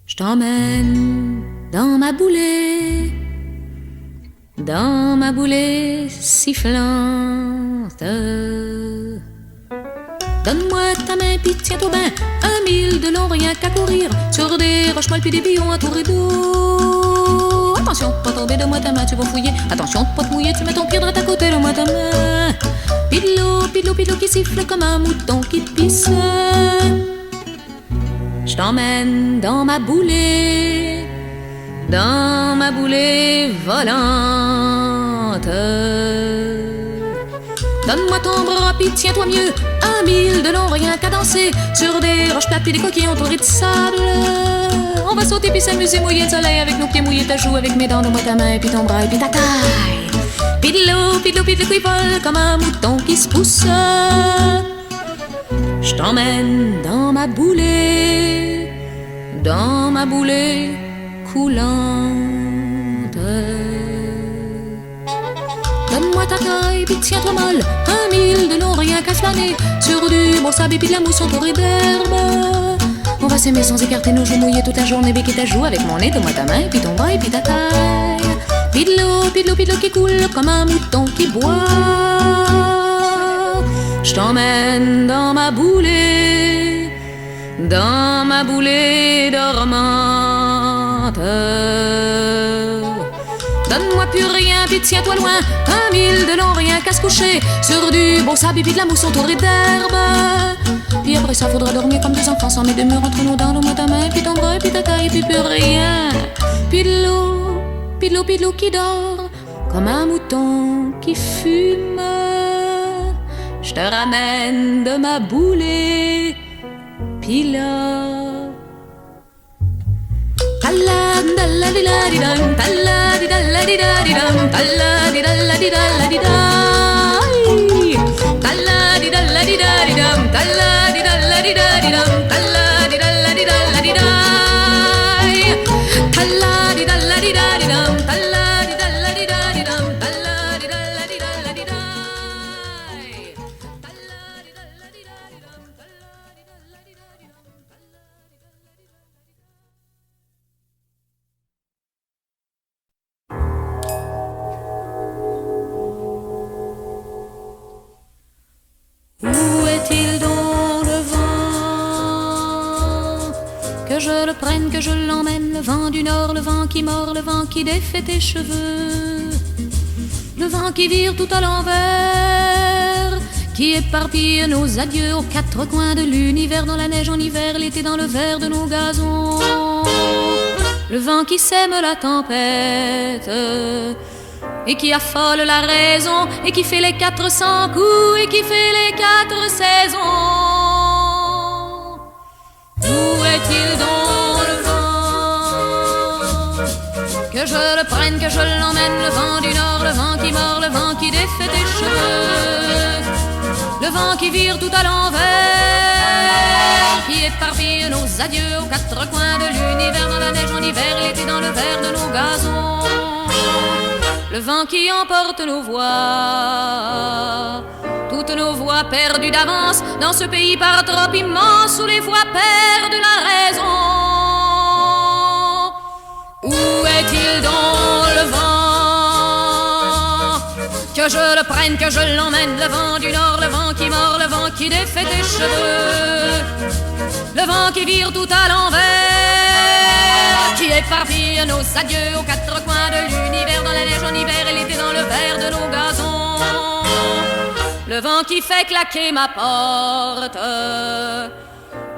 Je t'emmène dans ma boulée sifflante. Donne-moi ta main puis tiens-toi bien, 1 mille de long rien qu'à courir, sur des roches molles puis des billons entourés d'eau. Attention, pas tomber de moi ta main, tu vas fouiller. Attention, pas te mouiller, tu mets ton pied droit à côté de moi ta main. Pidlou, pidlou, pidlou qui siffle comme un mouton qui pisse. Je t'emmène dans ma boulée volante. Donne-moi ton bras puis tiens-toi mieux, 1 mille de long rien qu'à danser, sur des roches plates et des coquilles entourées de sable. On va sauter puis s'amuser, mouiller le soleil avec nos pieds, mouiller ta joue avec mes dents, donne-moi ta main puis ton bras et puis ta taille. Pidlou, pidlou, pidlou qui vole comme un mouton qui se pousse. Je t'emmène dans ma boulée coulante. Donne-moi ta taille, puis tiens-toi molle, 1 mille de long rien qu'à flâner, sur du beau sable et puis de la mousse entourée d'herbe. On va s'aimer sans écarter nos joues, mouiller toute la journée, béquer ta joue avec mon nez, donne-moi ta main, puis ton bras et puis ta taille. Pidlou, pidlou, pidlou qui coule comme un mouton qui boit. Je t'emmène dans ma boulée dormante. Donne-moi plus rien, puis tiens-toi loin, 1 mille de long rien qu'à se coucher, sur du beau sable et puis de la mousse entourée d'herbe. Puis après ça faudra dormir comme des enfants, sans mettre des murs entre nos dents, donne-moi ta main, puis ton bras, puis ta taille, puis plus rien. Pidlou, pidlou, pidlou qui dort comme un mouton qui fume. Je te ramène de ma boulée pilote. Talla-di-dalla-di-da-di-dam, talla-di-dalla-di-da-di-dam, talla-di-dalla-di-dalla-di-da-di. Talla-di-dalla-di-da-di-dam, talla-di-dalla-di-da-di-dam, talla-di-dalla-di-dalla-di-da. Talla-di-dalla-di-da-di-dam, talla-di-dalla-di-da-di-dam, talla-di-dalla-di-dalla-di-da. Où est-il donc le vent? Que je le prenne, que je l'emmène, le vent du nord, le vent qui mord, le vent qui défait tes cheveux, le vent qui vire tout à l'envers, qui éparpille nos adieux aux 4 coins de l'univers, dans la neige en hiver, l'été dans le vert de nos gazons, le vent qui sème la tempête et qui affole la raison, et qui fait les 400 coups, et qui fait les 4 saisons. Où est-il donc le vent? Que je le prenne, que je l'emmène, le vent du nord, le vent qui mord, le vent qui défait tes cheveux, le vent qui vire tout à l'envers, qui éparpille nos adieux aux 4 coins de l'univers, dans la neige en hiver, l'été dans le vert de nos gazons, le vent qui emporte nos voix, toutes nos voix perdues d'avance, dans ce pays par trop immense où les voix perdent la raison. Où est-il donc le vent? Que je le prenne, que je l'emmène, le vent du nord, le vent qui mord, le vent qui défait tes cheveux, le vent qui vire tout à l'envers, qui éparpille nos adieux aux 4 coins de l'univers, dans la neige en hiver et l'été dans le vert de nos gazons, le vent qui fait claquer ma porte,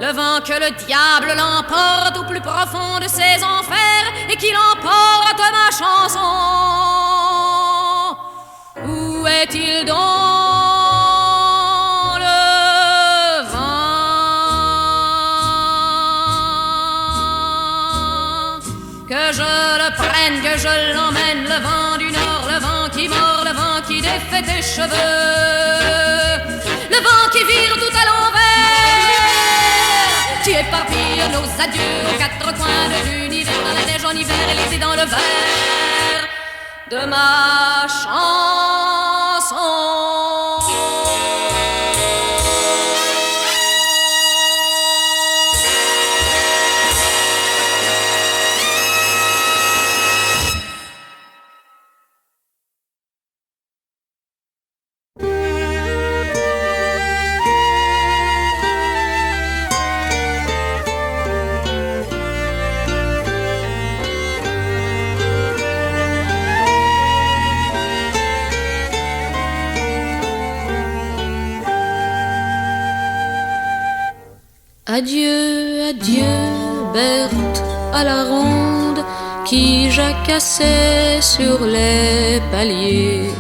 le vent que le diable l'emporte au plus profond de ses enfers, et qui l'emporte ma chanson. Où est-il donc le vent? Que je le prenne, que je l'emmène, le vent du nord, le vent qui mord, le vent qui défait tes cheveux, le vent qui vire tout à l'envers, qui éparpille nos adieux aux 4 coins de l'univers, dans la neige en hiver et l'été dans le vert de ma chanson. Adieu, adieu, Berthe à la ronde qui jacassait sur les paliers.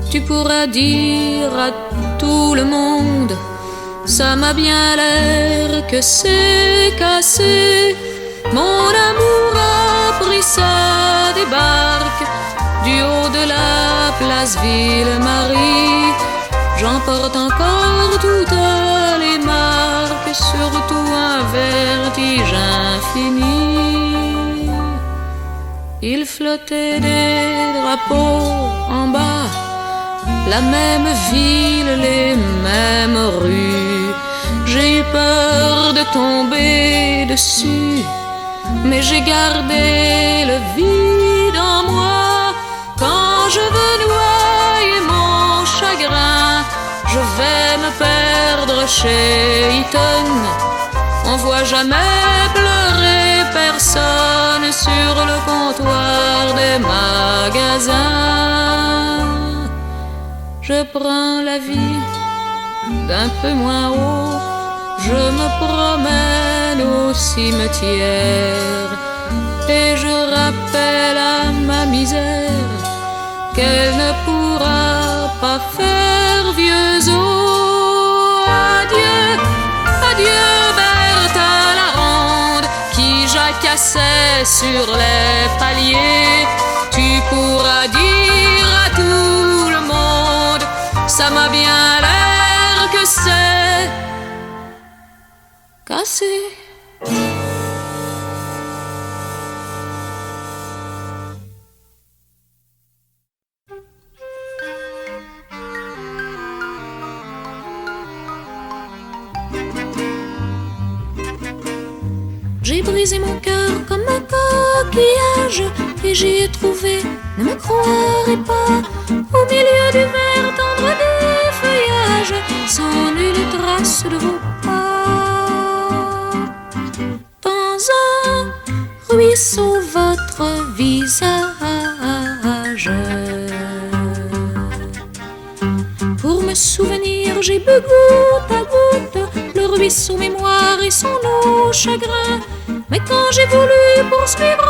Tu pourras dire à tout le monde, ça m'a bien l'air que c'est cassé. Mon amour a pris sa débarque du haut de la place Ville-Marie. J'emporte encore toutes les marques, surtout un vertige infini. Il flottait des drapeaux en bas, la même ville, les mêmes rues. J'ai eu peur de tomber dessus, mais j'ai gardé le vide en moi. Quand je veux noyer mon chagrin, je vais me perdre chez Eaton. On voit jamais pleurer personne sur le comptoir des magasins. Je prends la vie d'un peu moins haut, je me promène au cimetière et je rappelle à ma misère qu'elle ne pourra pas faire vieux os. Adieu, adieu Berthe à la ronde qui jacassait sur les paliers. Tu pourras dire à tout le monde, ça m'a bien l'air que c'est cassé. J'ai brisé mon cœur comme un coquillage et j'y ai trouvé, ne me croirez pas, au milieu du vert tendre des feuillages, sans nulle trace de vos pas. Dans un ruisseau votre visage. Pour me souvenir, j'ai bu goutte à goutte le ruisseau mémoire et son eau chagrin. Mais quand j'ai voulu poursuivre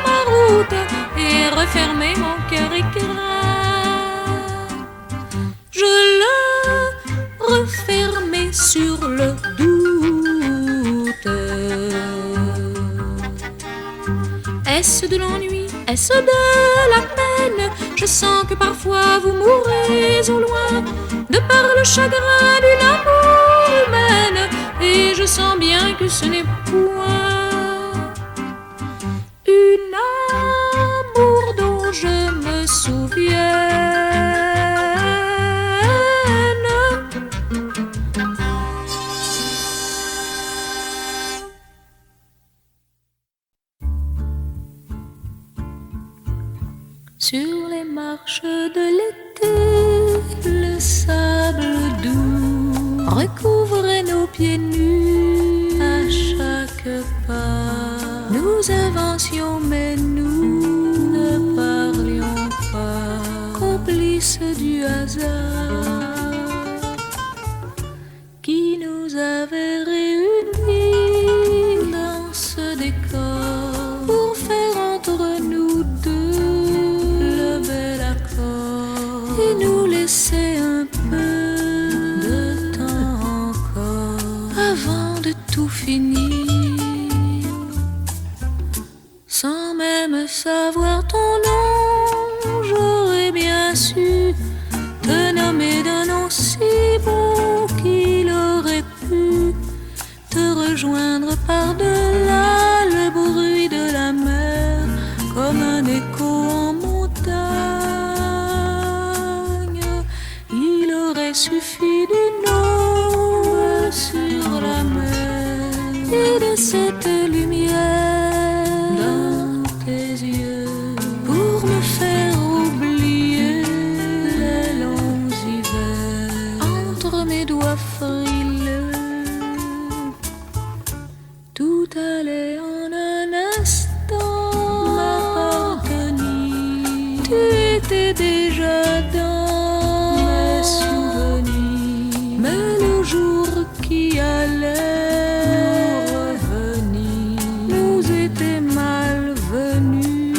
ma route et refermer mon cœur écrin, je l'ai refermé sur le doute. Est-ce de l'ennui? Est-ce de la peine? Je sens que parfois vous mourrez au loin de par le chagrin d'une amour humaine, et je sens bien que ce n'est point une amour dont je me souvienne. Sur les marches de l'été, le sable doux recouvrait nos pieds nus. À chaque pas, nous avancions, mais nous ne parlions pas, complices du hasard qui nous avait réunis dans ce décor pour faire entre nous deux le bel accord et nous laisser un peu de temps encore avant de tout finir. Sans même savoir ton nom, j'aurais bien su te nommer d'un nom si beau qu'il aurait pu te rejoindre par-delà le bruit de la mer, comme un écho en montagne. suffit d'une ombre sur la mer et de cette lumière dans tes yeux pour me faire oublier les longs hivers entre mes doigts frileux. Tout allait en un instant m'appartenir. Tu étais déjà dans mes souvenirs, mais le jour qui allait revenir nous était malvenu.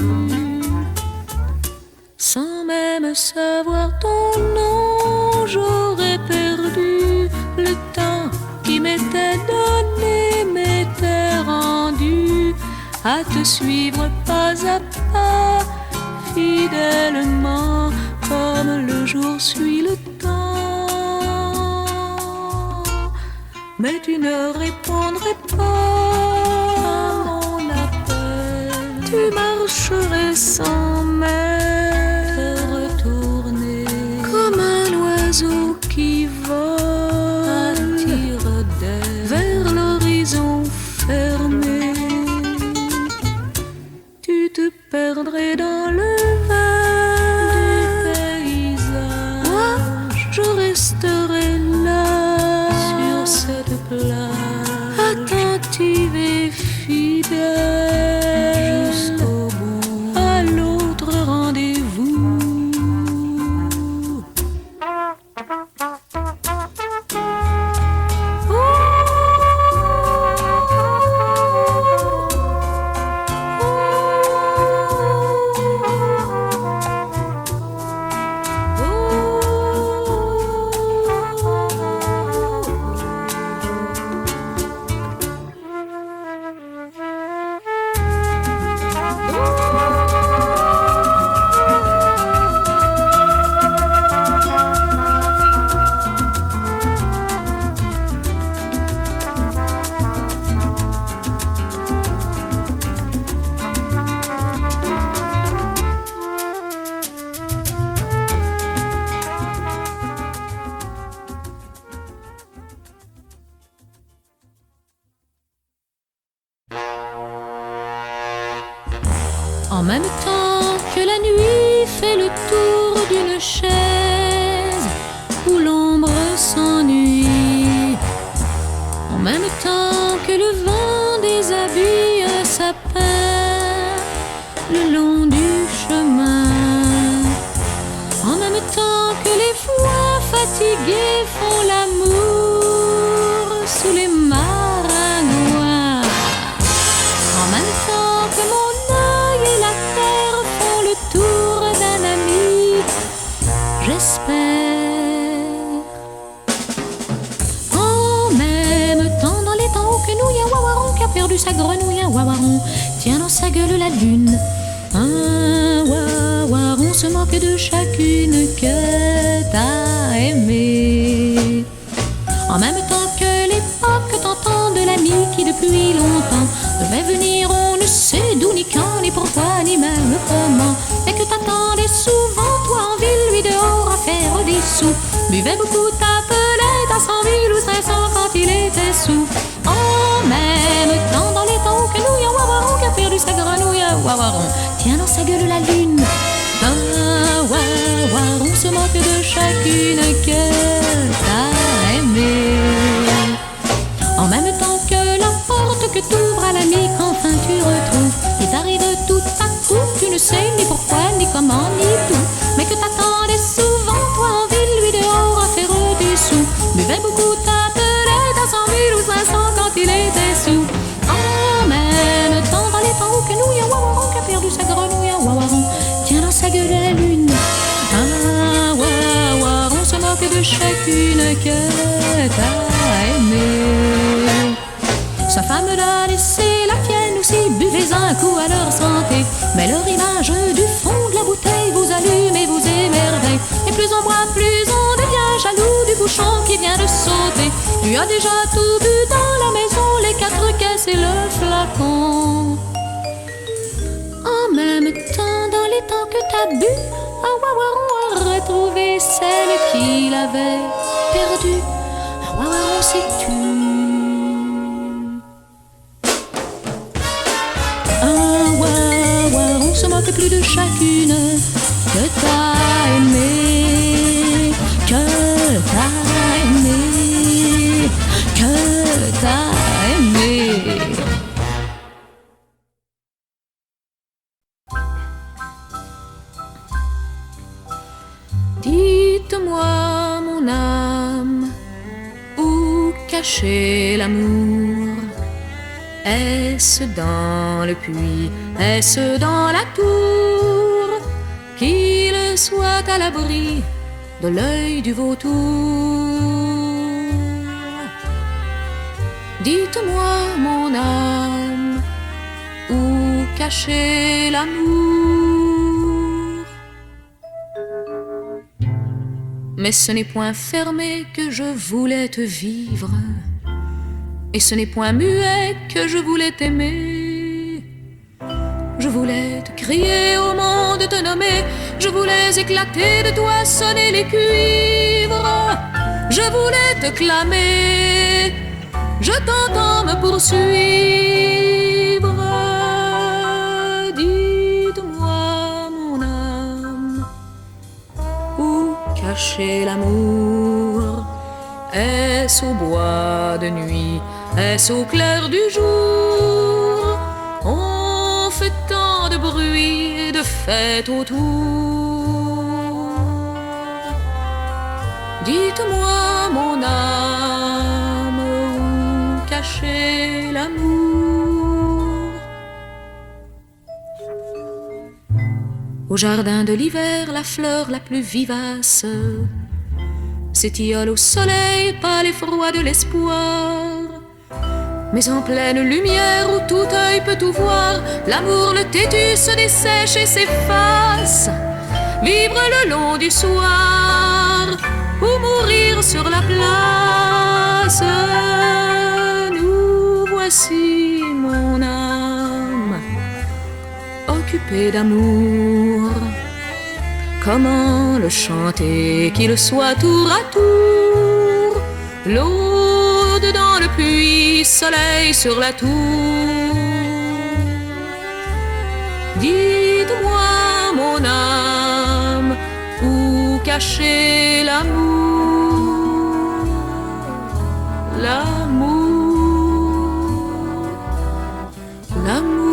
Sans même savoir ton nom, j'aurais perdu le temps qui m'était donné, m'était rendu à te suivre pas à pas, fidèlement comme le jour suit le temps. Mais tu ne répondrais pas à mon appel, tu marcherais sans m'être retourné comme un oiseau qui vole à tire-d'aile vers l'horizon fermé. Tu te perdrais dans le vin du paysage. Moi, je resterai là sur cette plage, attentive et fidèle jusqu'au bout, à l'autre rendez-vous. En même temps que la nuit fait le tour d'une chaise où l'ombre s'ennuie, en même temps que le vent déshabille un sapin le long du chemin, en même temps que les foins fatigués font l'amour sous les marins noirs, en même temps que mon d'un ami, j'espère. En même temps, dans les temps que nous, y a Wawaron qui a perdu sa grenouille. Un Wawaron tient dans sa gueule la lune. Un Wawaron se moque de chacune que t'as aimée. En même temps que l'époque t'entend de l'ami qui depuis longtemps devait venir, on ne sait d'où, ni quand, ni pourquoi, ni même comment, et que t'attendais souvent, toi en ville, lui dehors à faire des sous. Buvait beaucoup, t'appelait à 100 000 ou 500 quand il était sous. En même temps, dans les temps que nous, y a Wawaron qui a perdu sa grenouille. Wawaron tient dans sa gueule la lune. Wawaron se moque de chacune que t'as aimée. En même temps que la porte que t'ouvres à l'ami qu'enfin tu retrouves, il t'arrive tout à coup, tu ne sais ni pourquoi, ni comment, ni tout, mais que t'attendais souvent, toi en ville, lui dehors à faire des sous. Buvait beaucoup, t'appelait à 100 000 ou 500 quand il était sous. En même temps, dans les temps que nous, y a Wawaron qui a perdu sa grenouille. Wawaron tient dans sa gueule la lune. Wawaron se moque de chacune que t'as aimée. Sa femme l'a laissé, la tienne aussi, buvez un coup à leur santé. Mais leur image du fond de la bouteille vous allume et vous émerveille. Et plus on boit, plus on devient jaloux du bouchon qui vient de sauter. Tu as déjà tout bu dans la maison, les 4 caisses et le flacon. En même temps, dans les temps que t'as bu, un wawaron a retrouvé celle qu'il avait perdue. Un wawaron s'est tue. Un wawaron se moque plus de chacune que t'as aimé, que t'as aimé, que t'as aimé. Dites-moi, mon âme, où cacher l'amour? Est-ce dans le puits? Est-ce dans la tour? Qu'il soit à l'abri de l'œil du vautour. Dites-moi, mon âme, où cacher l'amour? Mais ce n'est point fermé que je voulais te vivre, et ce n'est point muet que je voulais t'aimer. Je voulais te crier au monde, te nommer, je voulais éclater de toi, sonner les cuivres. Je voulais te clamer, je t'entends me poursuivre. Dites-moi, mon âme, où cacher l'amour? Est-ce au bois de nuit? Est-ce au clair du jour? On fait tant de bruit et de fêtes autour. Dites-moi, mon âme, où cacher l'amour? Au jardin de l'hiver, la fleur la plus vivace s'étiole au soleil, pas l'effroi de l'espoir. Mais en pleine lumière où tout œil peut tout voir, l'amour le têtu se dessèche et s'efface. Vivre le long du soir ou mourir sur la place. Nous voici, mon âme, occupée d'amour. Comment le chanter, qu'il soit tour à tour? L'aude dans le puits, soleil sur la tour. Dites-moi, mon âme, où cacher l'amour? L'amour, l'amour.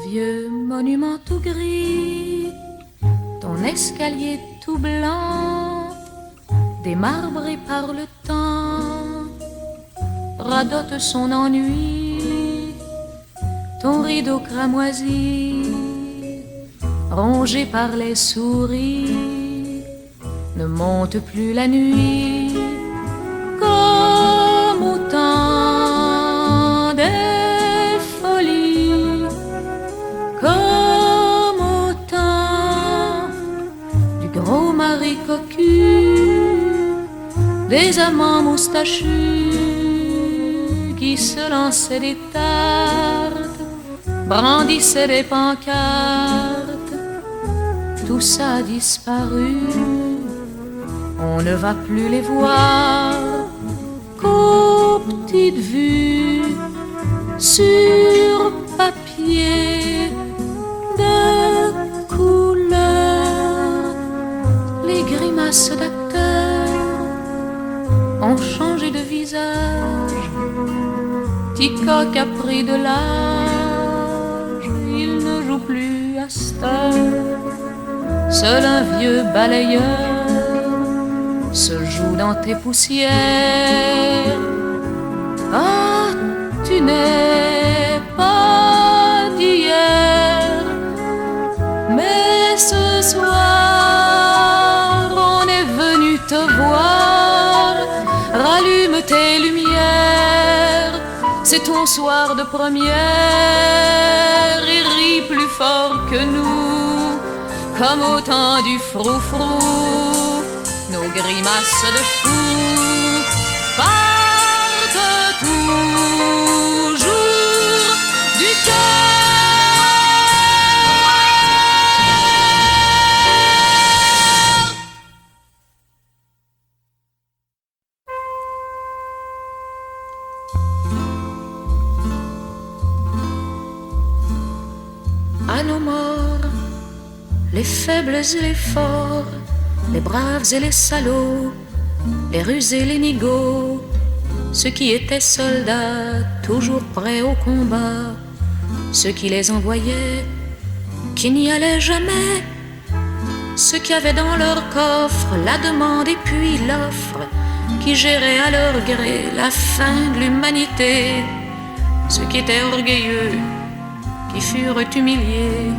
Vieux monument tout gris, ton escalier tout blanc, démarbré par le temps, radote son ennui. Ton rideau cramoisi, rongé par les souris, ne monte plus la nuit. Comme au temps des folies, comme au temps du gros mari cocu, des amants moustachus qui se lançaient des tartes, brandissaient des pancartes. Tout ça a disparu, on ne va plus les voir qu'aux petites vues sur papier de couleur. Les grimaces d'acteurs ont changé de visage. Ticoc a pris de l'âge, il ne joue plus à cette heure. Seul un vieux balayeur se joue dans tes poussières. Ah, tu n'es pas d'hier, mais ce soir on est venu te voir. Rallume tes lumières, c'est ton soir de première, et ris plus forts que nous, comme au temps du froufrou, nos grimaces de fous partent toujours du cœur. À nos morts, les faibles et les forts, les braves et les salauds, les rusés et les nigauds, ceux qui étaient soldats, toujours prêts au combat, ceux qui les envoyaient, qui n'y allaient jamais, ceux qui avaient dans leur coffre la demande et puis l'offre, qui géraient à leur gré la fin de l'humanité, ceux qui étaient orgueilleux, qui furent humiliés,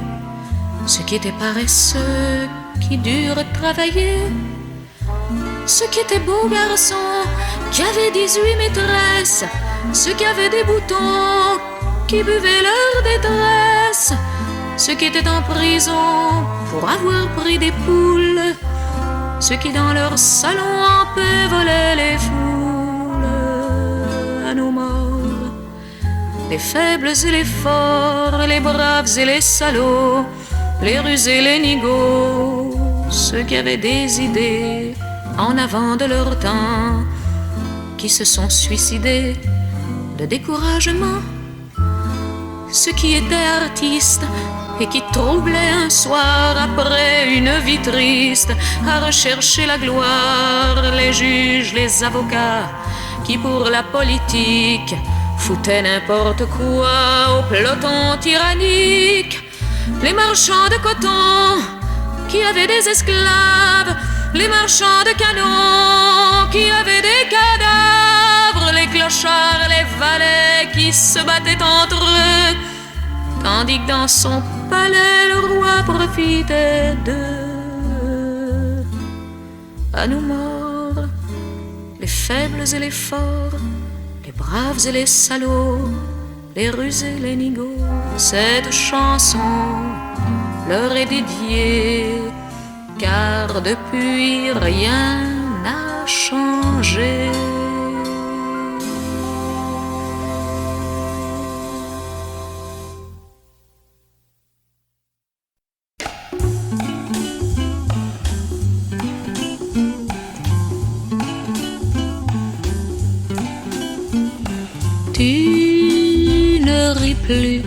ceux qui étaient paresseux, qui durent travailler, ceux qui étaient beaux garçons, qui avaient 18 maîtresses, ceux qui avaient des boutons, qui buvaient leur détresse, ceux qui étaient en prison pour avoir pris des poules, ceux qui dans leur salon en paix volaient les foules. À nos morts, les faibles et les forts, les braves et les salauds, les rusés et les nigauds, ceux qui avaient des idées en avant de leur temps, qui se sont suicidés de découragement, ceux qui étaient artistes et qui troublaient un soir après une vie triste à rechercher la gloire, les juges, les avocats qui pour la politique foutaient n'importe quoi au peloton tyrannique, les marchands de coton qui avaient des esclaves, les marchands de canons qui avaient des cadavres, les clochards, les valets qui se battaient entre eux, tandis que dans son palais le roi profitait d'eux. À nos morts, les faibles et les forts, les braves et les salauds, les rusés et les nigauds, cette chanson leur est dédiée, car depuis rien n'a changé. Tu ne ris plus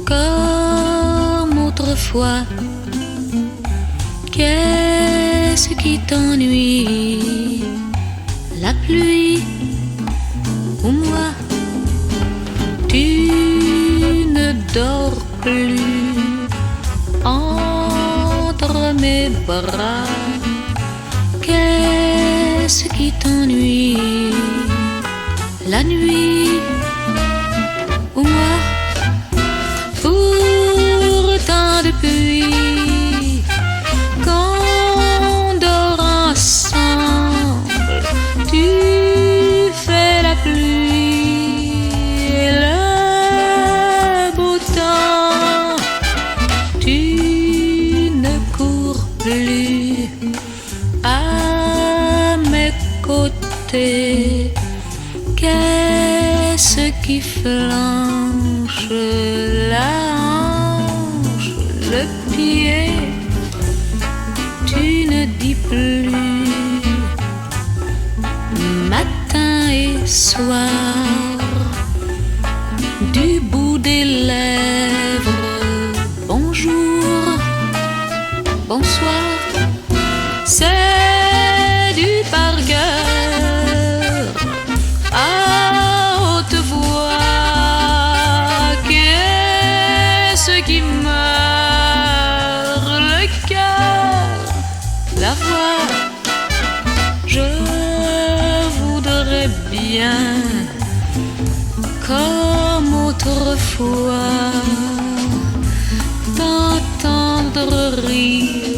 comme autrefois. Qu'est-ce qui t'ennuie? La pluie ou moi? Tu ne dors plus entre mes bras. Qu'est-ce qui t'ennuie? La nuit ou moi? Pourtant depuis qu'on dort ensemble, tu fais la pluie et le beau temps. Tu ne cours plus à mes côtés. Qu'est-ce qui flanche la hanche, le pied? Tu ne dis plus matin et soir du bout des lèvres. Bonjour, bonsoir, c'est du par cœur à haute voix. Qu'est-ce qui meurt? Le cœur, la voix. Je voudrais bien, comme autrefois, t'entendre rire